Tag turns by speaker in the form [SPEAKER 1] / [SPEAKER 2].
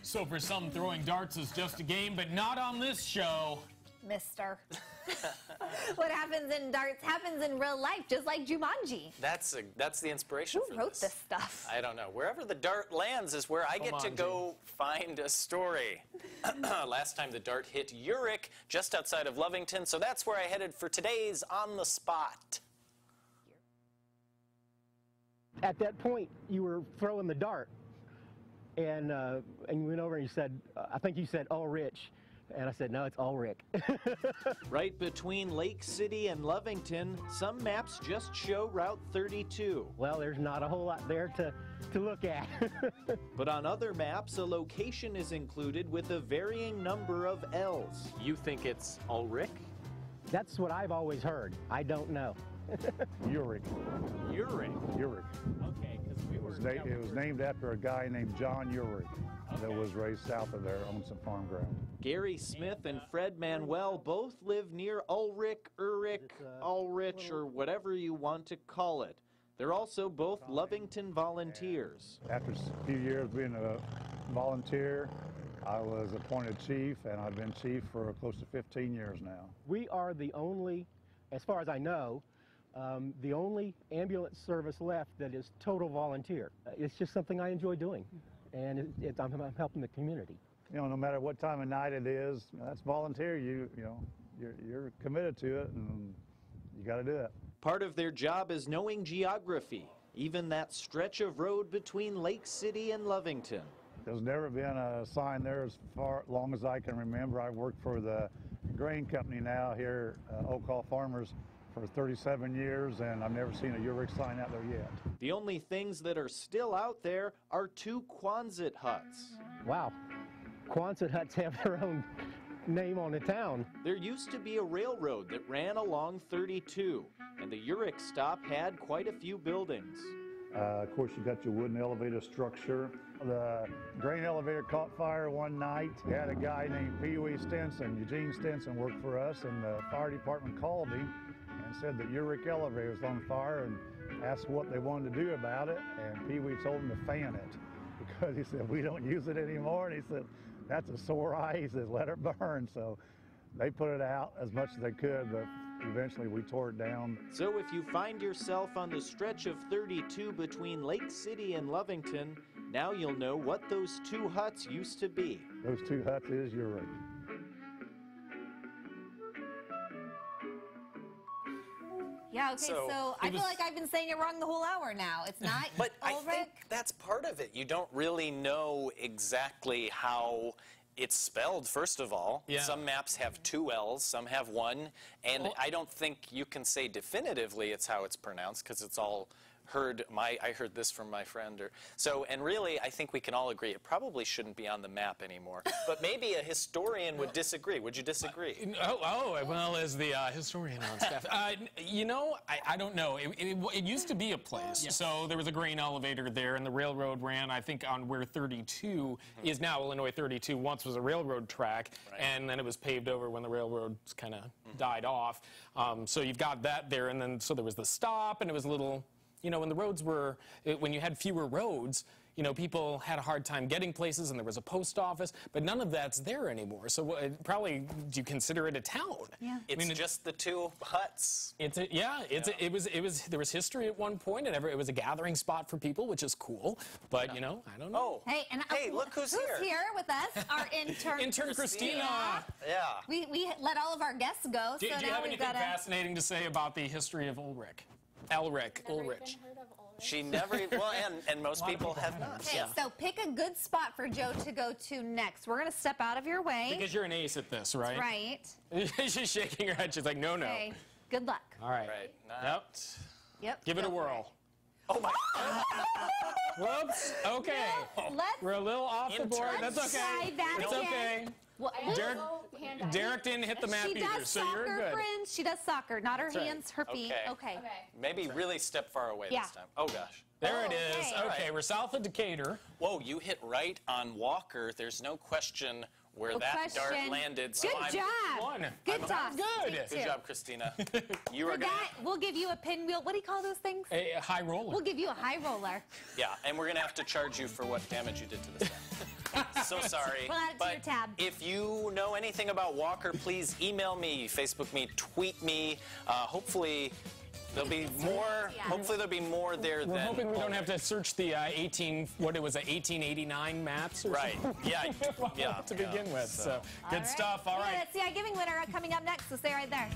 [SPEAKER 1] So for some, throwing darts is just a game, but not on this show.
[SPEAKER 2] Mister. What happens in darts happens in real life, just like Jumanji.
[SPEAKER 3] That's the inspiration for this.
[SPEAKER 2] Who wrote this stuff?
[SPEAKER 3] I don't know. Wherever the dart lands is where I get to go find a story. Last time the dart hit Ulrich, just outside of Lovington, so that's where I headed for today's On the Spot.
[SPEAKER 4] At that point, you were throwing the dart, and you went over and you said, I think you said Ulrich. And I said, no, it's Ulrich.
[SPEAKER 5] Right between Lake City and Lovington, some maps just show Route 32.
[SPEAKER 4] Well, there's not a whole lot there to look at.
[SPEAKER 5] But on other maps, a location is included with a varying number of L's.
[SPEAKER 3] You think it's Ulrich?
[SPEAKER 4] That's what I've always heard. I don't know.
[SPEAKER 6] Ulrich.
[SPEAKER 5] Ulrich.
[SPEAKER 6] Ulrich.
[SPEAKER 5] Okay, because
[SPEAKER 6] It was named after a guy named John Ulrich that was raised south of there on some farm ground.
[SPEAKER 5] Gary Smith and Fred Manuel both live near Ulrich, Ulrich, or whatever you want to call it. They're also both Lovington volunteers.
[SPEAKER 6] After a few years being a volunteer, I was appointed chief, and I've been chief for close to 15 years now.
[SPEAKER 4] We are the only, as far as I know, the only ambulance service left that is total volunteer. It's just something I enjoy doing, and I'm helping the community.
[SPEAKER 6] You know, no matter what time of night it is, that's volunteer. You're committed to it, and you got to do it.
[SPEAKER 5] Part of their job is knowing geography, even that stretch of road between Lake City and Lovington.
[SPEAKER 6] There's never been a sign there as long as I can remember. I worked for the grain company now here, Oak Hall Farmers, for 37 years, and I've never seen a Ulrich sign out there yet.
[SPEAKER 5] The only things that are still out there are 2 Quonset huts.
[SPEAKER 4] Wow. Quonset huts have their own name on the town.
[SPEAKER 5] There used to be a railroad that ran along 32, and the Ulrich stop had quite a few buildings.
[SPEAKER 6] Of course, you got your wooden elevator structure. The grain elevator caught fire one night. We had a guy named Pee Wee Stinson, Eugene Stinson, worked for us, and the fire department called him and said that Ulrich elevator was on fire and asked what they wanted to do about it, and Pee Wee told him to fan it because he said, we don't use it anymore, and he said, that's a sore eye, he says, let it burn. So they put it out as much as they could, but eventually we tore it down.
[SPEAKER 5] So if you find yourself on the stretch of 32 between Lake City and Lovington, now you'll know what those 2 huts used to be.
[SPEAKER 6] Those 2 huts is Ulrich.
[SPEAKER 2] Yeah, okay, so I feel like I've been saying it wrong the whole hour now. It's not
[SPEAKER 3] But I
[SPEAKER 2] Ulrich?
[SPEAKER 3] think that's part of it. You don't really know exactly how it's spelled, first of all.
[SPEAKER 1] Yeah.
[SPEAKER 3] Some maps have 2 L's, some have 1, and I don't think you can say definitively it's how it's pronounced, because it's all I heard this from my friend. And really, I think we can all agree it probably shouldn't be on the map anymore. But maybe a historian would disagree. Would you disagree?
[SPEAKER 1] Well, as the historian on staff. You know, I don't know. It used to be a place. Yes. So there was a grain elevator there, and the railroad ran, I think, on where 32 is now. Illinois 32 once was a railroad track, and then it was paved over when the railroads kind of died off. So you've got that there, and then so there was the stop, and it was a little... You know, when the roads were, when you had fewer roads, you know, people had a hard time getting places, and there was a post office, but none of that's there anymore. So probably, do you consider it a town?
[SPEAKER 2] Yeah.
[SPEAKER 3] It's just the 2 huts.
[SPEAKER 1] There was history at one point, and it was a gathering spot for people, which is cool. But you know, I don't know.
[SPEAKER 3] Hey, look who's here.
[SPEAKER 2] Who's here with us? Our intern.
[SPEAKER 1] Intern Christina.
[SPEAKER 3] Yeah.
[SPEAKER 2] We let all of our guests go.
[SPEAKER 1] Do you have anything fascinating to say about the history of Ulrich? Ulrich.
[SPEAKER 3] She never, and most people have not.
[SPEAKER 2] Okay, so pick a good spot for Joe to go to next. We're going to step out of your way.
[SPEAKER 1] Because you're an ace at this, right?
[SPEAKER 2] Right.
[SPEAKER 1] She's shaking her head. She's like, no, no.
[SPEAKER 2] Okay, good luck.
[SPEAKER 1] All right.
[SPEAKER 3] Right.
[SPEAKER 2] Yep.
[SPEAKER 1] Give it a whirl.
[SPEAKER 3] Oh, my.
[SPEAKER 1] Whoops. Okay. We're a little off the board. That's okay. It's okay.
[SPEAKER 2] Well,
[SPEAKER 1] Derek didn't hit the map either, so you're good.
[SPEAKER 2] Friends. She does soccer, not her hands, her feet.
[SPEAKER 3] Okay. Maybe really step far away this time. Oh, gosh.
[SPEAKER 1] There it is. Okay, we're south of Decatur.
[SPEAKER 3] Whoa, you hit right on Walker. There's no question where that dart landed. So
[SPEAKER 2] Good job. Good job.
[SPEAKER 3] Good job, Christina. You are
[SPEAKER 2] we'll give you a pinwheel. What do you call those things?
[SPEAKER 1] A high roller.
[SPEAKER 2] We'll give you a high roller.
[SPEAKER 3] Yeah, and we're going to have to charge you for what damage you did to this guy. So so sorry.
[SPEAKER 2] We'll add it to
[SPEAKER 3] but
[SPEAKER 2] your tab.
[SPEAKER 3] if you know anything about Walker, please email me, Facebook me, tweet me. Hopefully there'll be more.
[SPEAKER 2] Yeah.
[SPEAKER 3] Hopefully there'll be more there
[SPEAKER 1] We're
[SPEAKER 3] than.
[SPEAKER 1] hoping we don't have to search the 1889 maps or
[SPEAKER 3] Right.
[SPEAKER 1] something.
[SPEAKER 3] Yeah.
[SPEAKER 1] To begin with. So good
[SPEAKER 2] All
[SPEAKER 1] stuff. All right.
[SPEAKER 2] Yeah, that's the ciGiving winner coming up next, so stay right there.